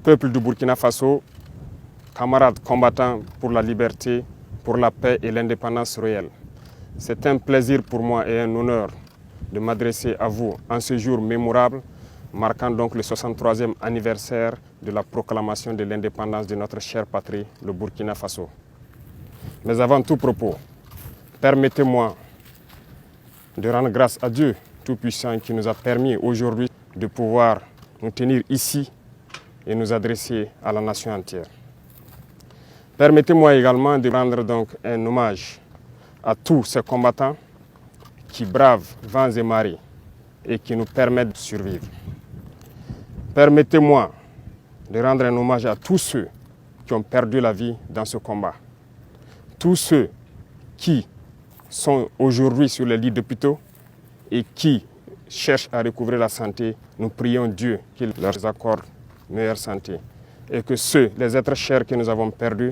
Peuple du Burkina Faso, camarades combattants pour la liberté, pour la paix et l'indépendance réelle. C'est un plaisir pour moi et un honneur de m'adresser à vous en ce jour mémorable, marquant donc le 63e anniversaire de la proclamation de l'indépendance de notre chère patrie, le Burkina Faso. Mais avant tout propos, permettez-moi de rendre grâce à Dieu Tout-Puissant qui nous a permis aujourd'hui de pouvoir nous tenir ici et nous adresser à la nation entière. Permettez-moi également de rendre donc un hommage à tous ces combattants qui bravent vents et marées et qui nous permettent de survivre. Permettez-moi de rendre un hommage à tous ceux qui ont perdu la vie dans ce combat. Tous ceux qui sont aujourd'hui sur les lits d'hôpitaux et qui cherchent à recouvrer la santé, nous prions Dieu qu'il leur accorde meilleure santé. Et que ceux, les êtres chers que nous avons perdus,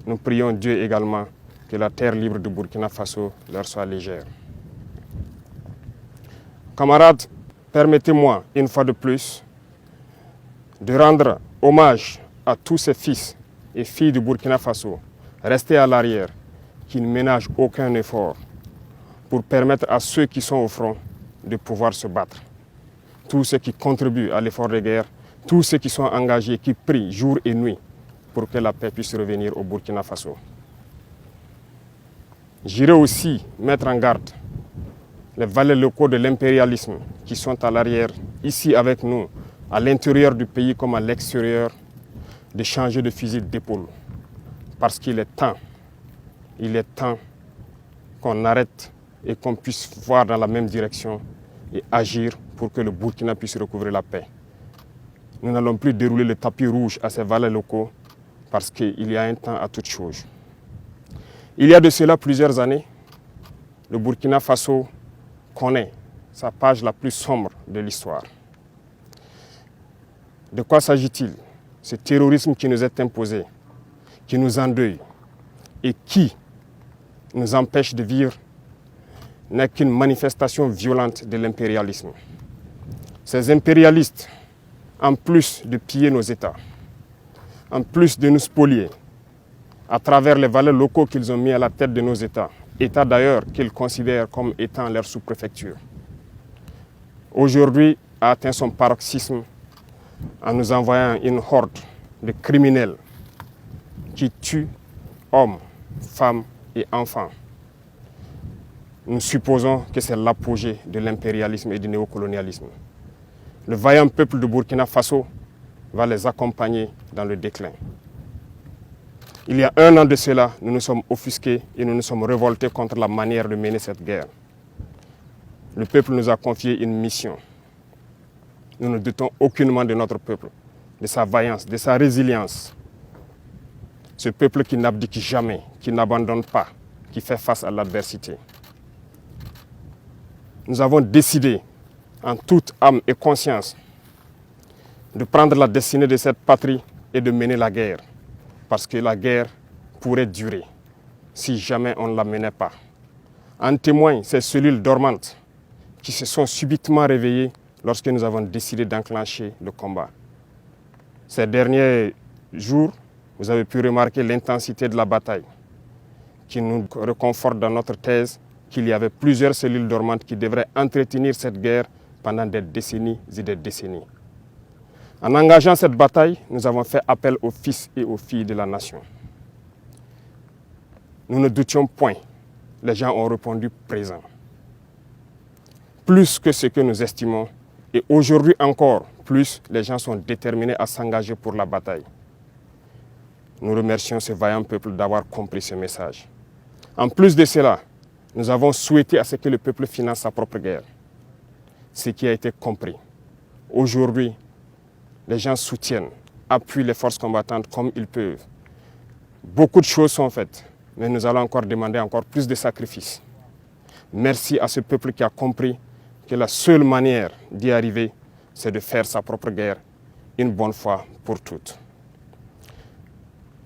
nous prions Dieu également que la terre libre du Burkina Faso leur soit légère. Camarades, permettez-moi une fois de plus de rendre hommage à tous ces fils et filles du Burkina Faso restés à l'arrière, qui ne ménagent aucun effort pour permettre à ceux qui sont au front de pouvoir se battre. Tous ceux qui contribuent à l'effort de guerre, tous ceux qui sont engagés, qui prient jour et nuit pour que la paix puisse revenir au Burkina Faso. J'irai aussi mettre en garde les valets locaux de l'impérialisme qui sont à l'arrière, ici avec nous, à l'intérieur du pays comme à l'extérieur, de changer de fusil d'épaule. Parce qu'il est temps qu'on arrête et qu'on puisse voir dans la même direction et agir pour que le Burkina puisse recouvrer la paix. Nous n'allons plus dérouler le tapis rouge à ces valets locaux parce qu'il y a un temps à toute chose. Il y a de cela plusieurs années, le Burkina Faso connaît sa page la plus sombre de l'histoire. De quoi s'agit-il? Ce terrorisme qui nous est imposé, qui nous endeuille et qui nous empêche de vivre n'est qu'une manifestation violente de l'impérialisme. Ces impérialistes, en plus de piller nos États, en plus de nous spolier, à travers les valets locaux qu'ils ont mis à la tête de nos États, États d'ailleurs qu'ils considèrent comme étant leur sous-préfecture, aujourd'hui a atteint son paroxysme en nous envoyant une horde de criminels qui tuent hommes, femmes et enfants. Nous supposons que c'est l'apogée de l'impérialisme et du néocolonialisme. Le vaillant peuple de Burkina Faso va les accompagner dans le déclin. Il y a un an de cela, nous nous sommes offusqués et nous nous sommes révoltés contre la manière de mener cette guerre. Le peuple nous a confié une mission. Nous ne doutons aucunement de notre peuple, de sa vaillance, de sa résilience. Ce peuple qui n'abdique jamais, qui n'abandonne pas, qui fait face à l'adversité. Nous avons décidé, en toute âme et conscience, de prendre la destinée de cette patrie et de mener la guerre. Parce que la guerre pourrait durer si jamais on ne la menait pas. En témoignent ces cellules dormantes qui se sont subitement réveillées lorsque nous avons décidé d'enclencher le combat. Ces derniers jours, vous avez pu remarquer l'intensité de la bataille qui nous réconforte dans notre thèse qu'il y avait plusieurs cellules dormantes qui devraient entretenir cette guerre pendant des décennies et des décennies. En engageant cette bataille, nous avons fait appel aux fils et aux filles de la nation. Nous ne doutions point. Les gens ont répondu présent. Plus que ce que nous estimons, et aujourd'hui encore plus, les gens sont déterminés à s'engager pour la bataille. Nous remercions ce vaillant peuple d'avoir compris ce message. En plus de cela, nous avons souhaité à ce que le peuple finance sa propre guerre. Ce qui a été compris. Aujourd'hui, les gens soutiennent, appuient les forces combattantes comme ils peuvent. Beaucoup de choses sont faites, mais nous allons encore demander encore plus de sacrifices. Merci à ce peuple qui a compris que la seule manière d'y arriver, c'est de faire sa propre guerre une bonne fois pour toutes.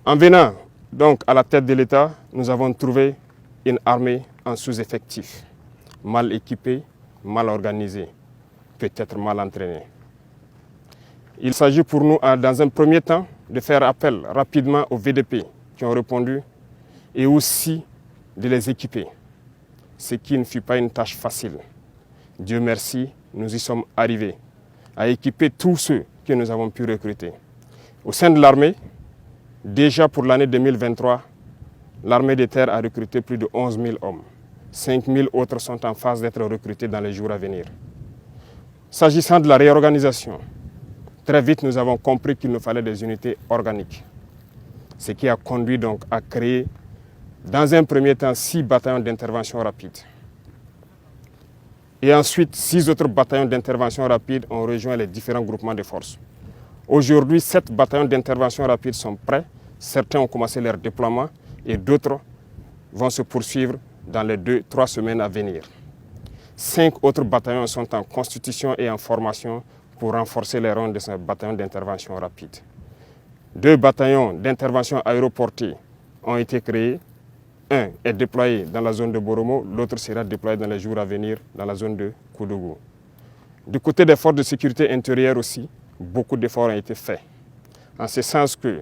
En venant donc à la tête de l'État, nous avons trouvé une armée en sous-effectif, mal équipée, mal organisée, peut-être mal entraînée. Il s'agit pour nous, dans un premier temps, de faire appel rapidement aux VDP qui ont répondu et aussi de les équiper, ce qui ne fut pas une tâche facile. Dieu merci, nous y sommes arrivés à équiper tous ceux que nous avons pu recruter. Au sein de l'armée, déjà pour l'année 2023, l'armée de terre a recruté plus de 11 000 hommes. 5 000 autres sont en phase d'être recrutés dans les jours à venir. S'agissant de la réorganisation, très vite nous avons compris qu'il nous fallait des unités organiques. Ce qui a conduit donc à créer, dans un premier temps, 6 bataillons d'intervention rapide. Et ensuite, 6 autres bataillons d'intervention rapide ont rejoint les différents groupements de forces. Aujourd'hui, 7 bataillons d'intervention rapide sont prêts. Certains ont commencé leur déploiement et d'autres vont se poursuivre dans les 2-3 semaines à venir. 5 autres bataillons sont en constitution et en formation pour renforcer les rangs de ce bataillon d'intervention rapide. 2 bataillons d'intervention aéroportée ont été créés. Un est déployé dans la zone de Boromo, l'autre sera déployé dans les jours à venir dans la zone de Koudougou. Du côté des forces de sécurité intérieure aussi, beaucoup d'efforts ont été faits. En ce sens que,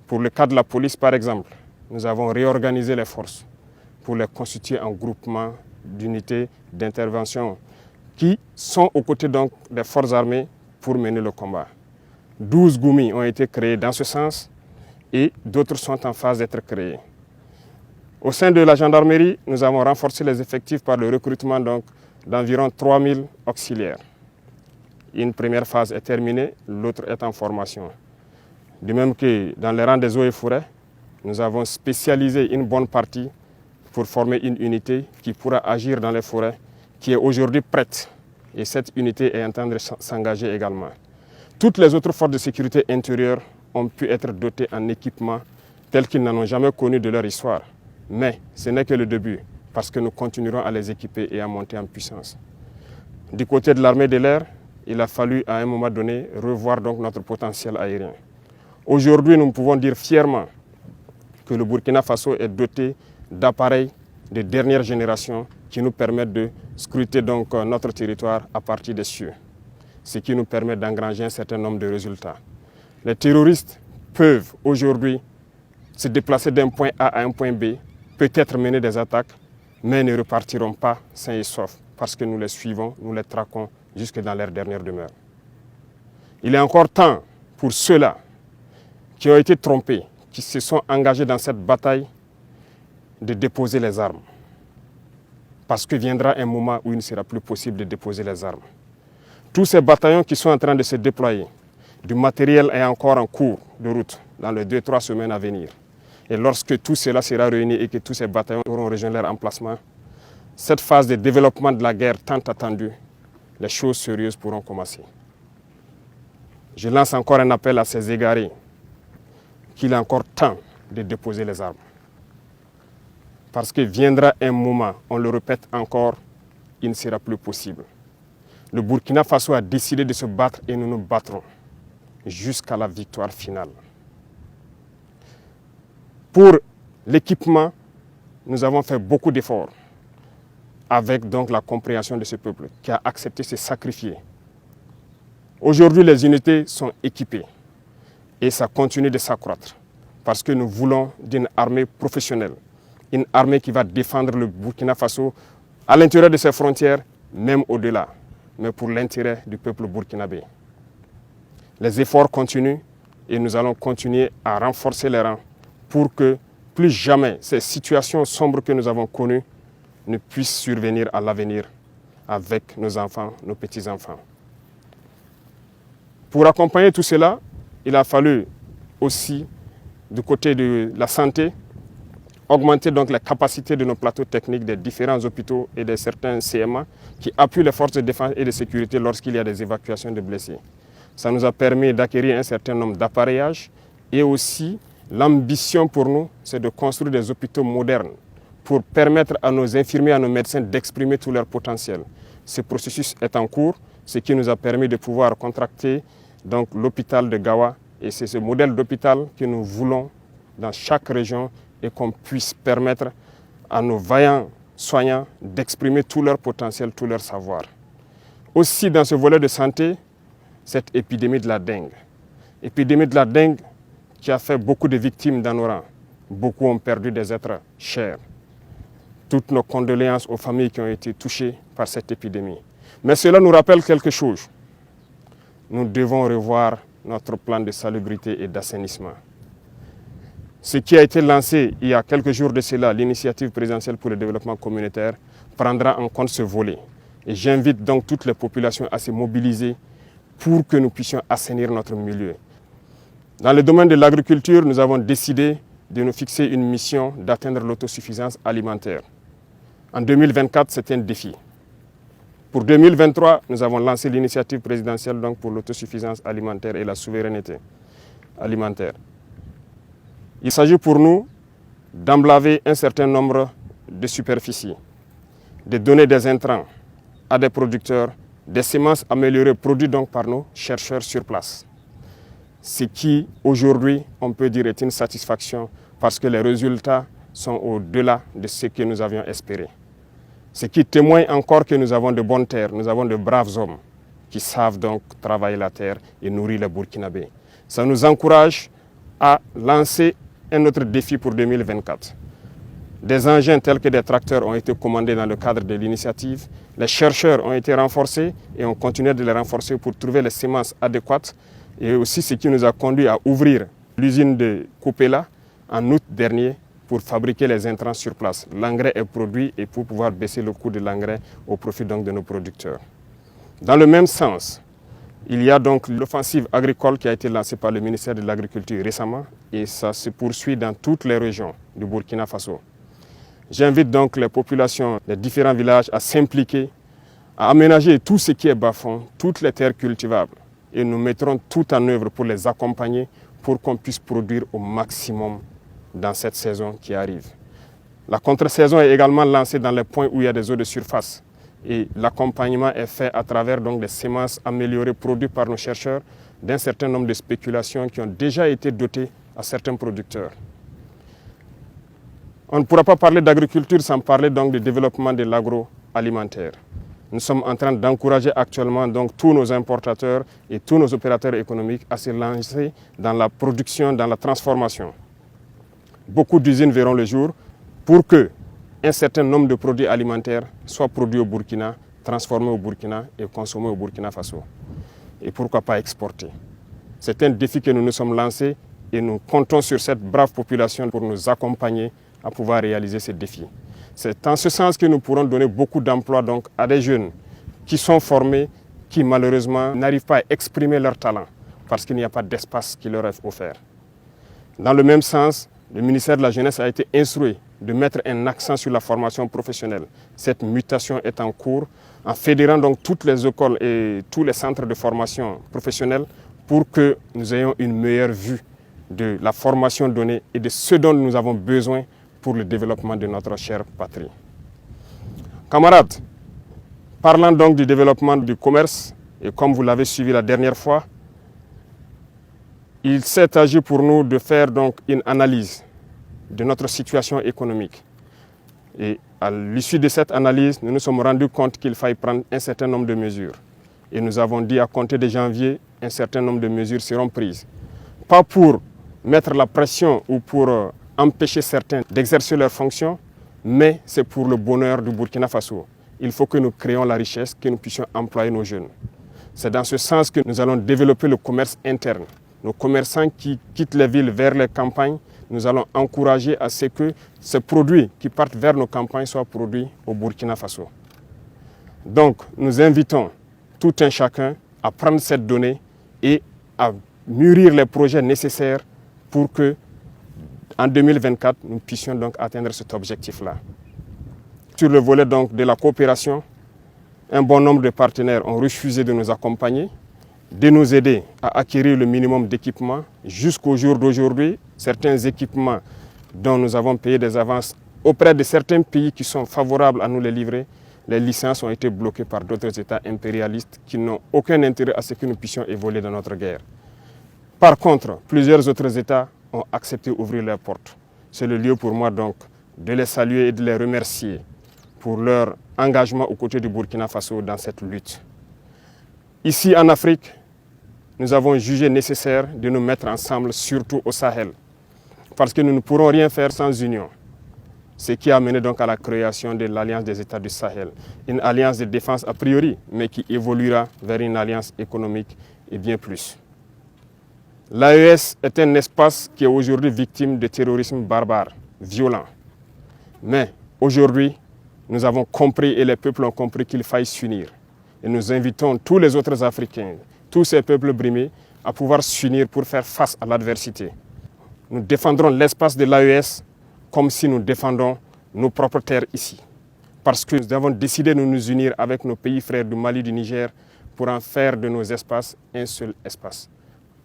pour le cas de la police par exemple, nous avons réorganisé les forces pour les constituer en groupements d'unités d'intervention qui sont aux côtés donc des forces armées pour mener le combat. 12 GOUMI ont été créés dans ce sens et d'autres sont en phase d'être créés. Au sein de la gendarmerie, nous avons renforcé les effectifs par le recrutement d'environ 3 000 auxiliaires. Une première phase est terminée, l'autre est en formation. De même que dans les rangs des eaux et forêts, nous avons spécialisé une bonne partie pour former une unité qui pourra agir dans les forêts, qui est aujourd'hui prête. Et cette unité est en train de s'engager également. Toutes les autres forces de sécurité intérieure ont pu être dotées en équipements tels qu'ils n'en ont jamais connu de leur histoire. Mais ce n'est que le début, parce que nous continuerons à les équiper et à monter en puissance. Du côté de l'armée de l'air, il a fallu à un moment donné revoir donc notre potentiel aérien. Aujourd'hui, nous pouvons dire fièrement que le Burkina Faso est doté d'appareils de dernière génération qui nous permettent de scruter donc notre territoire à partir des cieux, ce qui nous permet d'engranger un certain nombre de résultats. Les terroristes peuvent aujourd'hui se déplacer d'un point A à un point B, peut-être mener des attaques, mais ne repartiront pas sains et saufs parce que nous les suivons, nous les traquons jusque dans leur dernière demeure. Il est encore temps pour ceux-là qui ont été trompés, qui se sont engagés dans cette bataille, de déposer les armes. Parce que viendra un moment où il ne sera plus possible de déposer les armes. Tous ces bataillons qui sont en train de se déployer, du matériel est encore en cours de route dans les 2-3 semaines à venir. Et lorsque tout cela sera réuni et que tous ces bataillons auront rejoint leur emplacement, cette phase de développement de la guerre tant attendue, les choses sérieuses pourront commencer. Je lance encore un appel à ces égarés qu'il est encore temps de déposer les armes. Parce que viendra un moment, on le répète encore, il ne sera plus possible. Le Burkina Faso a décidé de se battre et nous nous battrons jusqu'à la victoire finale. Pour l'équipement, nous avons fait beaucoup d'efforts avec donc la compréhension de ce peuple qui a accepté de se sacrifier. Aujourd'hui, les unités sont équipées et ça continue de s'accroître parce que nous voulons d'une armée professionnelle, une armée qui va défendre le Burkina Faso à l'intérieur de ses frontières, même au-delà, mais pour l'intérêt du peuple burkinabé. Les efforts continuent et nous allons continuer à renforcer les rangs pour que plus jamais ces situations sombres que nous avons connues ne puissent survenir à l'avenir avec nos enfants, nos petits-enfants. Pour accompagner tout cela, il a fallu aussi, du côté de la santé, augmenter donc les capacités de nos plateaux techniques des différents hôpitaux et de certains CMA qui appuient les forces de défense et de sécurité lorsqu'il y a des évacuations de blessés. Ça nous a permis d'acquérir un certain nombre d'appareillages et aussi l'ambition pour nous, c'est de construire des hôpitaux modernes pour permettre à nos infirmiers, à nos médecins d'exprimer tout leur potentiel. Ce processus est en cours, ce qui nous a permis de pouvoir contracter donc l'hôpital de Gawa. Et c'est ce modèle d'hôpital que nous voulons dans chaque région et qu'on puisse permettre à nos vaillants soignants d'exprimer tout leur potentiel, tout leur savoir. Aussi dans ce volet de santé, cette épidémie de la dengue. Épidémie de la dengue qui a fait beaucoup de victimes dans nos rangs. Beaucoup ont perdu des êtres chers. Toutes nos condoléances aux familles qui ont été touchées par cette épidémie. Mais cela nous rappelle quelque chose. Nous devons revoir notre plan de salubrité et d'assainissement. Ce qui a été lancé il y a quelques jours de cela, l'initiative présidentielle pour le développement communautaire, prendra en compte ce volet. Et j'invite donc toutes les populations à se mobiliser pour que nous puissions assainir notre milieu. Dans le domaine de l'agriculture, nous avons décidé de nous fixer une mission d'atteindre l'autosuffisance alimentaire. En 2024, c'est un défi. Pour 2023, nous avons lancé l'initiative présidentielle donc, pour l'autosuffisance alimentaire et la souveraineté alimentaire. Il s'agit pour nous d'emblaver un certain nombre de superficies, de donner des intrants à des producteurs, des semences améliorées produites donc par nos chercheurs sur place. Ce qui, aujourd'hui, on peut dire est une satisfaction parce que les résultats sont au-delà de ce que nous avions espéré. Ce qui témoigne encore que nous avons de bonnes terres, nous avons de braves hommes qui savent donc travailler la terre et nourrir les Burkinabés. Ça nous encourage à lancer un autre défi pour 2024. Des engins tels que des tracteurs ont été commandés dans le cadre de l'initiative. Les chercheurs ont été renforcés et on continue de les renforcer pour trouver les semences adéquates. Et aussi ce qui nous a conduit à ouvrir l'usine de Kopela en août dernier pour fabriquer les intrants sur place. L'engrais est produit et pour pouvoir baisser le coût de l'engrais au profit donc de nos producteurs. Dans le même sens, il y a donc l'offensive agricole qui a été lancée par le ministère de l'Agriculture récemment et ça se poursuit dans toutes les régions du Burkina Faso. J'invite donc les populations des différents villages à s'impliquer, à aménager tout ce qui est bas-fond, toutes les terres cultivables. Et nous mettrons tout en œuvre pour les accompagner pour qu'on puisse produire au maximum dans cette saison qui arrive. La contre-saison est également lancée dans les points où il y a des eaux de surface. Et l'accompagnement est fait à travers donc, des semences améliorées produites par nos chercheurs d'un certain nombre de spéculations qui ont déjà été dotées à certains producteurs. On ne pourra pas parler d'agriculture sans parler donc du développement de l'agroalimentaire. Nous sommes en train d'encourager actuellement donc, tous nos importateurs et tous nos opérateurs économiques à se lancer dans la production, dans la transformation. Beaucoup d'usines verront le jour pour qu'un certain nombre de produits alimentaires soient produits au Burkina, transformés au Burkina et consommés au Burkina Faso. Et pourquoi pas exporter. C'est un défi que nous nous sommes lancés et nous comptons sur cette brave population pour nous accompagner à pouvoir réaliser ces défis. C'est en ce sens que nous pourrons donner beaucoup d'emplois donc, à des jeunes qui sont formés, qui malheureusement n'arrivent pas à exprimer leur talent parce qu'il n'y a pas d'espace qui leur est offert. Dans le même sens, le ministère de la Jeunesse a été instruit de mettre un accent sur la formation professionnelle. Cette mutation est en cours en fédérant donc toutes les écoles et tous les centres de formation professionnelle pour que nous ayons une meilleure vue de la formation donnée et de ce dont nous avons besoin pour le développement de notre chère patrie. Camarades, parlant donc du développement du commerce, et comme vous l'avez suivi la dernière fois, il s'est agi pour nous de faire donc une analyse de notre situation économique. Et à l'issue de cette analyse, nous nous sommes rendus compte qu'il fallait prendre un certain nombre de mesures. Et nous avons dit à compter de janvier, un certain nombre de mesures seront prises. Pas pour mettre la pression ou pour empêcher certains d'exercer leurs fonctions, mais c'est pour le bonheur du Burkina Faso. Il faut que nous créions la richesse, que nous puissions employer nos jeunes. C'est dans ce sens que nous allons développer le commerce interne. Nos commerçants qui quittent les villes vers les campagnes, nous allons encourager à ce que ces produits qui partent vers nos campagnes soient produits au Burkina Faso. Donc, nous invitons tout un chacun à prendre cette donnée et à mûrir les projets nécessaires pour que en 2024, nous puissions donc atteindre cet objectif-là. Sur le volet donc de la coopération, un bon nombre de partenaires ont refusé de nous accompagner, de nous aider à acquérir le minimum d'équipements. Jusqu'au jour d'aujourd'hui, certains équipements dont nous avons payé des avances auprès de certains pays qui sont favorables à nous les livrer, les licences ont été bloquées par d'autres États impérialistes qui n'ont aucun intérêt à ce que nous puissions évoluer dans notre guerre. Par contre, plusieurs autres États ont accepté d'ouvrir leurs portes. C'est le lieu pour moi donc de les saluer et de les remercier pour leur engagement aux côtés du Burkina Faso dans cette lutte. Ici en Afrique, nous avons jugé nécessaire de nous mettre ensemble, surtout au Sahel, parce que nous ne pourrons rien faire sans union. Ce qui a mené donc à la création de l'Alliance des États du Sahel, une alliance de défense a priori, mais qui évoluera vers une alliance économique et bien plus. L'AES est un espace qui est aujourd'hui victime de terrorisme barbare, violent. Mais aujourd'hui, nous avons compris et les peuples ont compris qu'il faille s'unir. Et nous invitons tous les autres Africains, tous ces peuples brimés, à pouvoir s'unir pour faire face à l'adversité. Nous défendrons l'espace de l'AES comme si nous défendons nos propres terres ici. Parce que nous avons décidé de nous unir avec nos pays frères du Mali, du Niger, pour en faire de nos espaces un seul espace.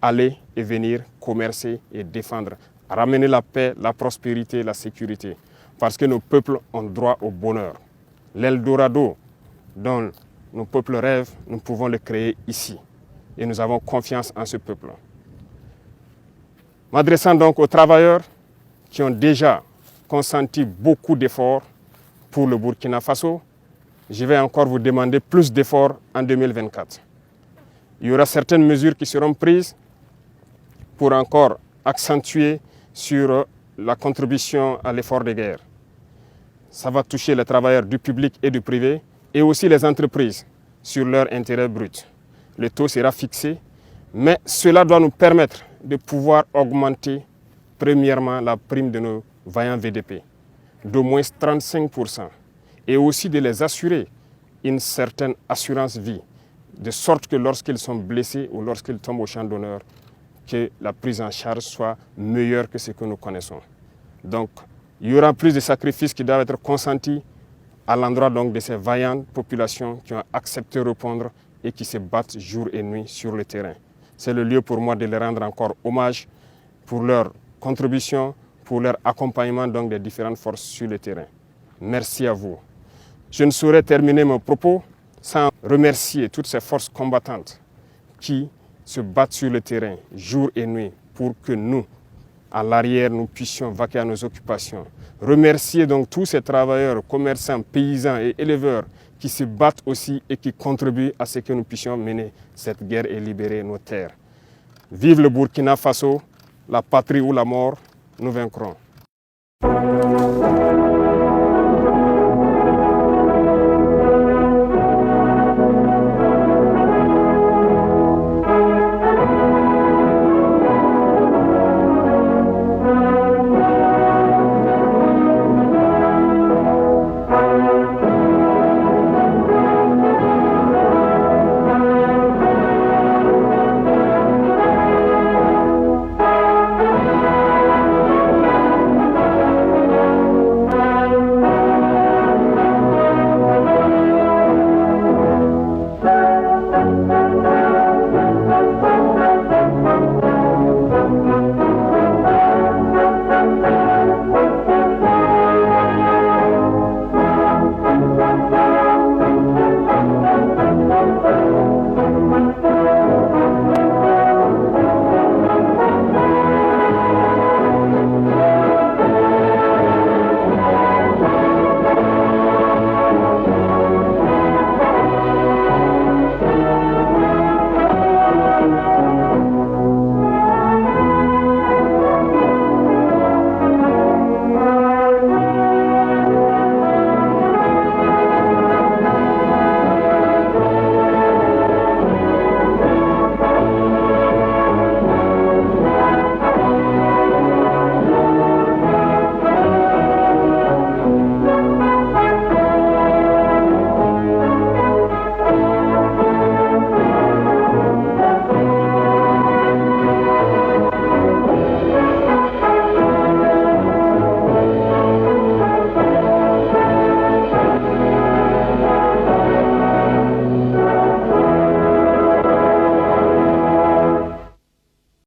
Aller et venir, commercer et défendre, ramener la paix, la prospérité, la sécurité. Parce que nos peuples ont droit au bonheur. L'Eldorado dont nos peuples rêvent, nous pouvons le créer ici. Et nous avons confiance en ce peuple. M'adressant donc aux travailleurs qui ont déjà consenti beaucoup d'efforts pour le Burkina Faso, je vais encore vous demander plus d'efforts en 2024. Il y aura certaines mesures qui seront prises pour encore accentuer sur la contribution à l'effort de guerre. Ça va toucher les travailleurs du public et du privé et aussi les entreprises sur leur intérêt brut. Le taux sera fixé, mais cela doit nous permettre de pouvoir augmenter premièrement la prime de nos vaillants VDP d'au moins 35% et aussi de les assurer une certaine assurance vie, de sorte que lorsqu'ils sont blessés ou lorsqu'ils tombent au champ d'honneur, que la prise en charge soit meilleure que ce que nous connaissons. Donc, il y aura plus de sacrifices qui doivent être consentis à l'endroit donc de ces vaillantes populations qui ont accepté de répondre et qui se battent jour et nuit sur le terrain. C'est le lieu pour moi de les rendre encore hommage pour leur contribution, pour leur accompagnement donc des différentes forces sur le terrain. Merci à vous. Je ne saurais terminer mon propos sans remercier toutes ces forces combattantes qui se battent sur le terrain jour et nuit pour que nous, à l'arrière, nous puissions vaquer à nos occupations. Remercier donc tous ces travailleurs, commerçants, paysans et éleveurs qui se battent aussi et qui contribuent à ce que nous puissions mener cette guerre et libérer nos terres. Vive le Burkina Faso, la patrie ou la mort, nous vaincrons.